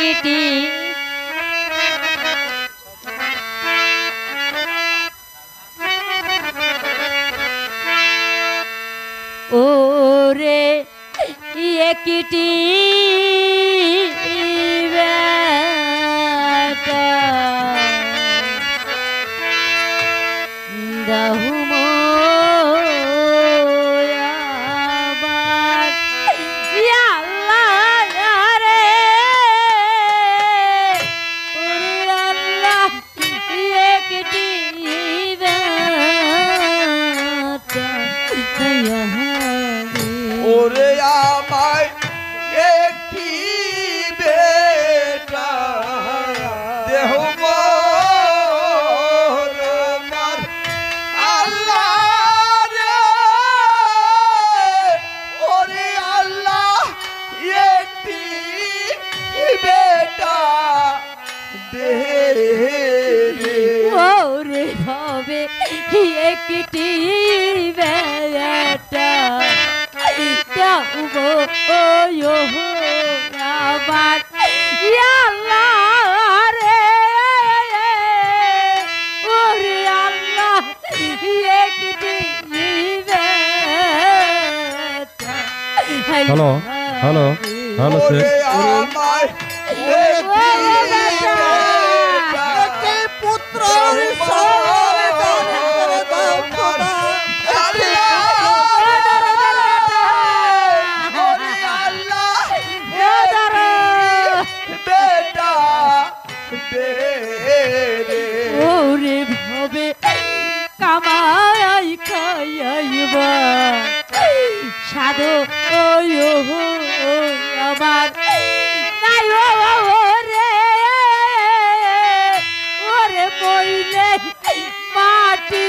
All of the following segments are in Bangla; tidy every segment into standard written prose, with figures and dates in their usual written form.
একটি ওরে একটি বেটা দাহুম আবার ইয়া আল্লাহ রে ওরে আল্লাহ একটি বেটা ওরে আমায় একটি বেটা দেহ মোর আমার আল্লাহ রে ওরে আল্লাহ একটি বেটা দে রে ওরে হবে একটি বেটা যাবো আবার আল্লাহ রে ওরে আল্লাহ একটি বেটা হ্যালো হ্যালো হ্যালো স্যার ওরে আমায় একটি বেটা একটি পুত্র ওরে ভাবে কামাই খাইবা সাধু আমার নাই ওরে ওরে বইলে মাটি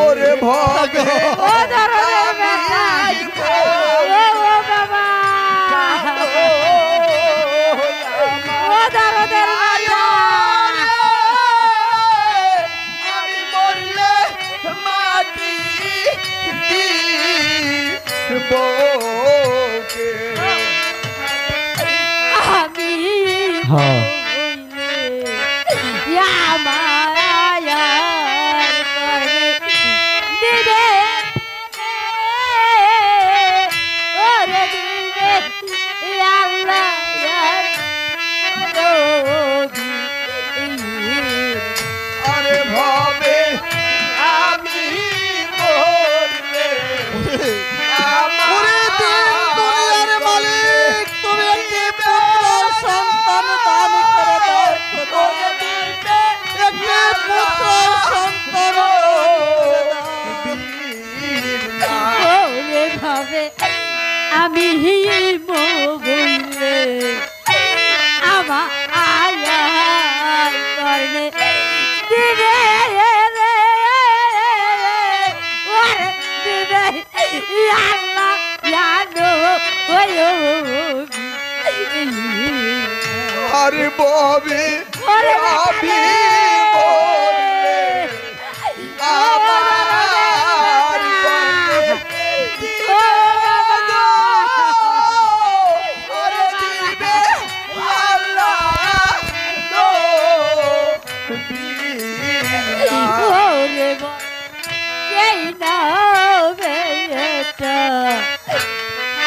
ওরে ভগে ও ধরনের বেটা ও বাবা ও ধরনের বেটা আমি মরলে মাটি দিবকে আমি হ্যাঁ মায়ার করে দিবে ওরে দিবে আল্লাহ আরে ভবে আমি মরলে ওরে দুনিয়ার মালিক তুমি একটি পুত্র সন্তান দান করে দাও খোদা একটি পুত্র সন্তান ওরে ভাবে আমি বললে আমার আয়ার করলে দিবে রে ওরে দিবে আল্লাহ জানো আরে ভবে ওরে আমি মরলে আমার করতে ওরে দিবে আল্লাহ ওরে সেই না বেটা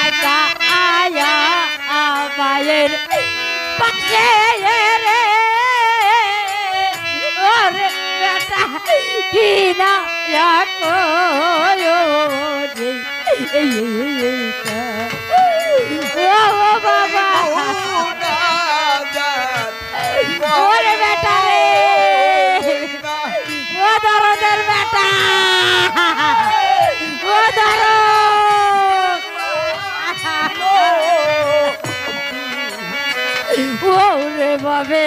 একা আয়া মায়ের পাশে রে ওরে বেটা কি না রাখো ও বাবা ওরে বেটা রে ও দরদের বেটা ও দর ওরে বাবে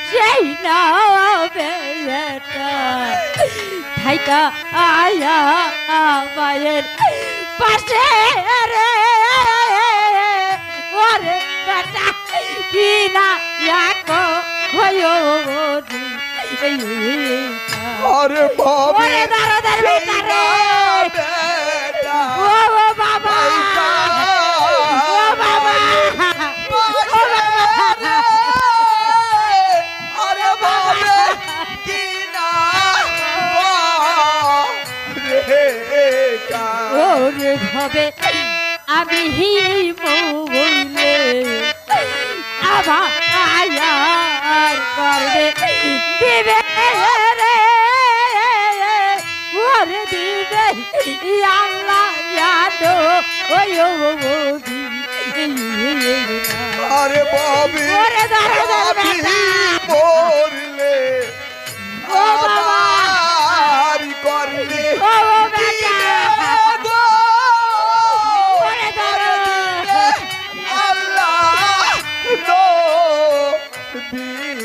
সেই না বেটা থাইকা আয়া মায়ের পাশে রে ওরে বেটা কি না রাখো হয়ো আরে বাবা ওরে দরদের বেটা রে বেটা ও বাবা ওরে ভাবে আমি বইলে আবার আয়ার করবে দিবে রে ওরে দিবে আল্লাহ জানো ওই আরে ববি ওরে দাঁড়া আমি মরলে ও বাবা আমার করলে ও বেটা ওরে দাঁড়া আল্লাহ নো দিন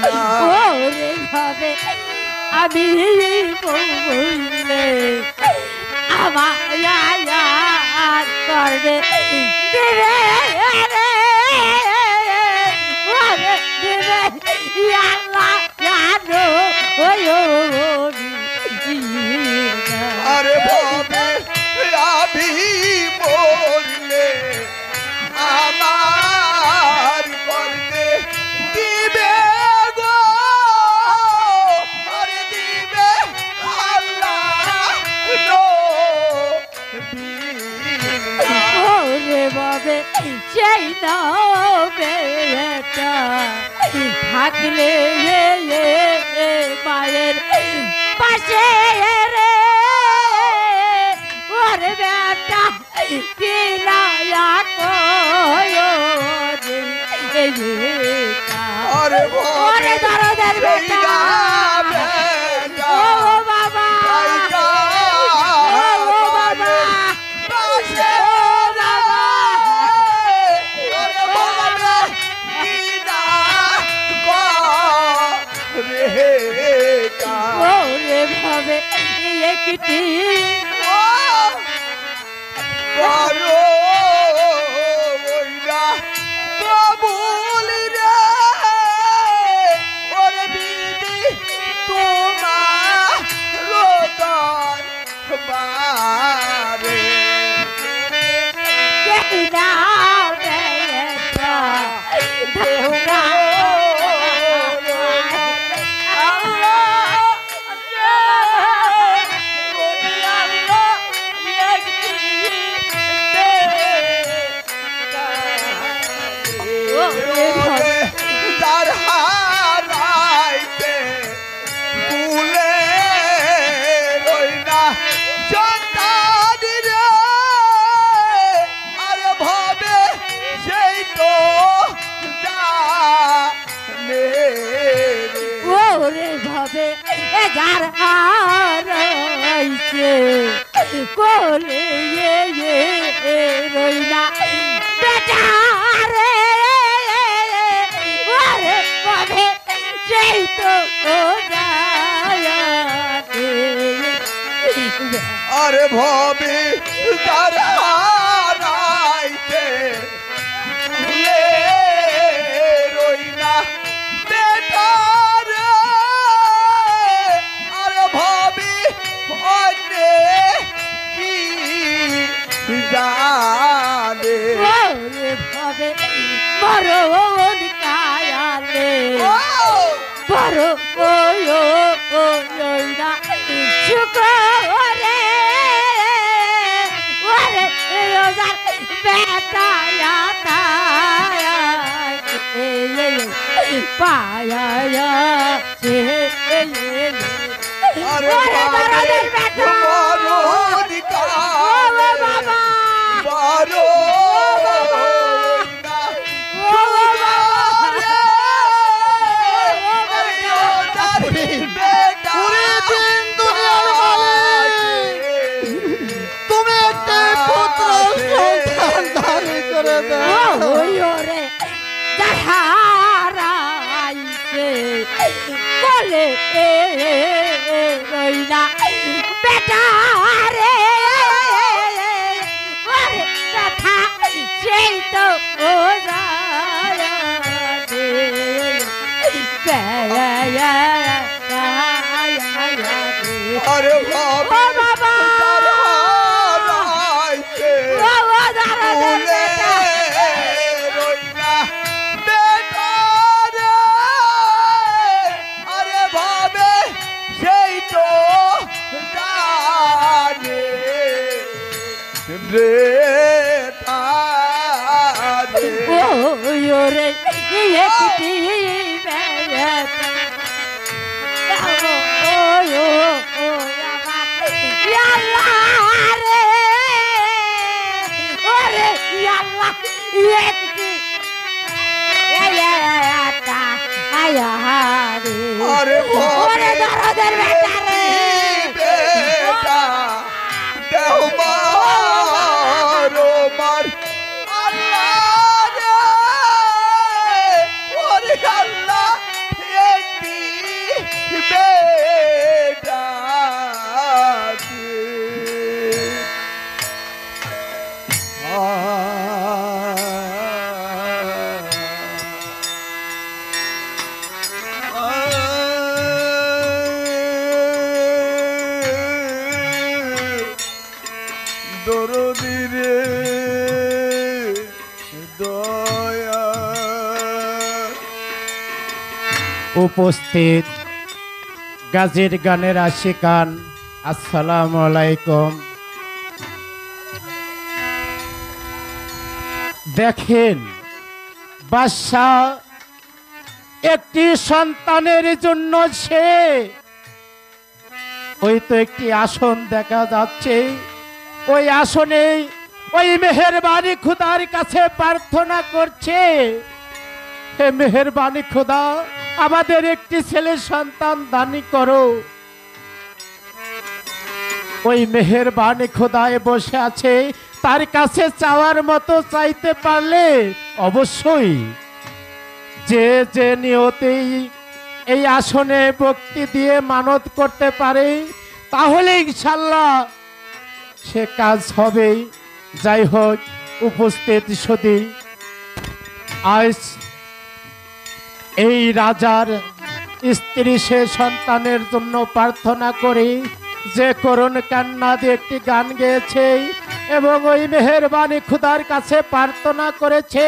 না ওরে ভাবে আমি বললে আমার আয়ার করবে দিবে রে ওরে দিবে আল্লাহ জানো ওই আরে ববি আমি মরলে আমার করলে দিবে গো আরে দিবে আল্লাহ নো দিন না ওরে বাবে সেই বেটা থাকলে মায়ের পাশে রে ওরে বেটা কিনা আরে ওরে দরদের বেটা ও বাবা ও বাবা ওরে ভাবে একটি কেনা বেটা দেউরা তার হারাইতে ভুলে রইনা সন্তান রে আর ভাবে সেই তো জানে রে ওরে ভাবে যার হারাইছে কোলে রইনা বেটা রে ওরে ভাবে সেই তো আরে ভাবে তার হারাইতে ভুলে রইনা বেটা রে আরে ভাবি অন্যে কি জানে ওরে ভাবে মরণ কায়ালে বড় না শুকরে ওরে রোজার বেটা পায়া আরে ওরে দরদের বেটা মরণ ও বাবা বারো তুমি একটা পুত্র সন্তান দান করে দাও। ওরে দাঁড়াইছে বলে রইনা বেটা রে ওরে ব্যথা সেই তো ও আরে ও বাবা ও দাঁড়াদের বেটা আরে ভাবে সেই তো জানে রে তারে ওরে একটি বেটা ও আল্লাহ রে ওরে আল্লাহ একটি বেটা আয়া রে আরে ওরে দরদের বেটা রে বেটা দেহ মারো মার আল্লাহ রে ওরে আল্লাহ একটি বেটা দরদি রে দয়া উপস্থিত গাজীর গানের আশিকান, আসসালামু আলাইকুম। দেখেন, বাদশাহ একটি সন্তানের জন্য সে ওই তো একটি আসন দেখা যাচ্ছে, ওই আসনে ওই মেহেরবানি খুদার কাছে প্রার্থনা করছে, হে মেহেরবানি খুদা, আমাদের একটি ছেলে সন্তান দানি করো। ওই মেহেরবানি খোদায় বসে আছে, তার কাছে চাওয়ার মতো চাইতে পারলে অবশ্যই যে যে নিয়তেই এই আসনে ভক্তি দিয়ে মানত করতে পারে, তাহলে ইনশাল্লাহ সে কাজ হবে। যাই হোক, উপস্থিত সদী, আজ এই রাজার স্ত্রী সে সন্তানের জন্য প্রার্থনা করি, যে করুণ কান্না দিয়ে একটি গান গেয়েছে এবং ওই মেহেরবানি খুদার কাছে প্রার্থনা করেছে।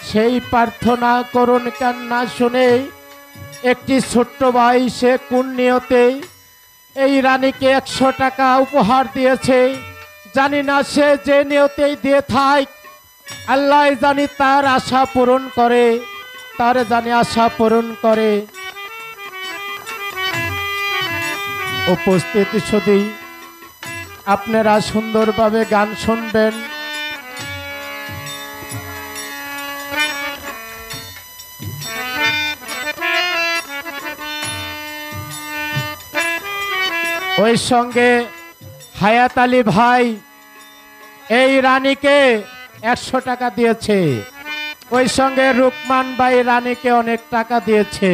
সেই প্রার্থনা করুণ কান্না শুনে একটি ছোট্ট ভাই সে কোন নিয়তে এই রানীকে 100 টাকা উপহার দিয়েছে, জানি না সে যে নিয়তেই দিয়ে থাক, আল্লাহ জানি তার আশা পূরণ করে, তার জানি আশা পূরণ করে। উপস্থিত শুধু আপনারা সুন্দরভাবে গান শুনবেন। ওই সঙ্গে হায়াত আলী ভাই এই রানীকে 100 টাকা দিয়েছে, ওই সঙ্গে রুকমান ভাই রানীকে অনেক টাকা দিয়েছে।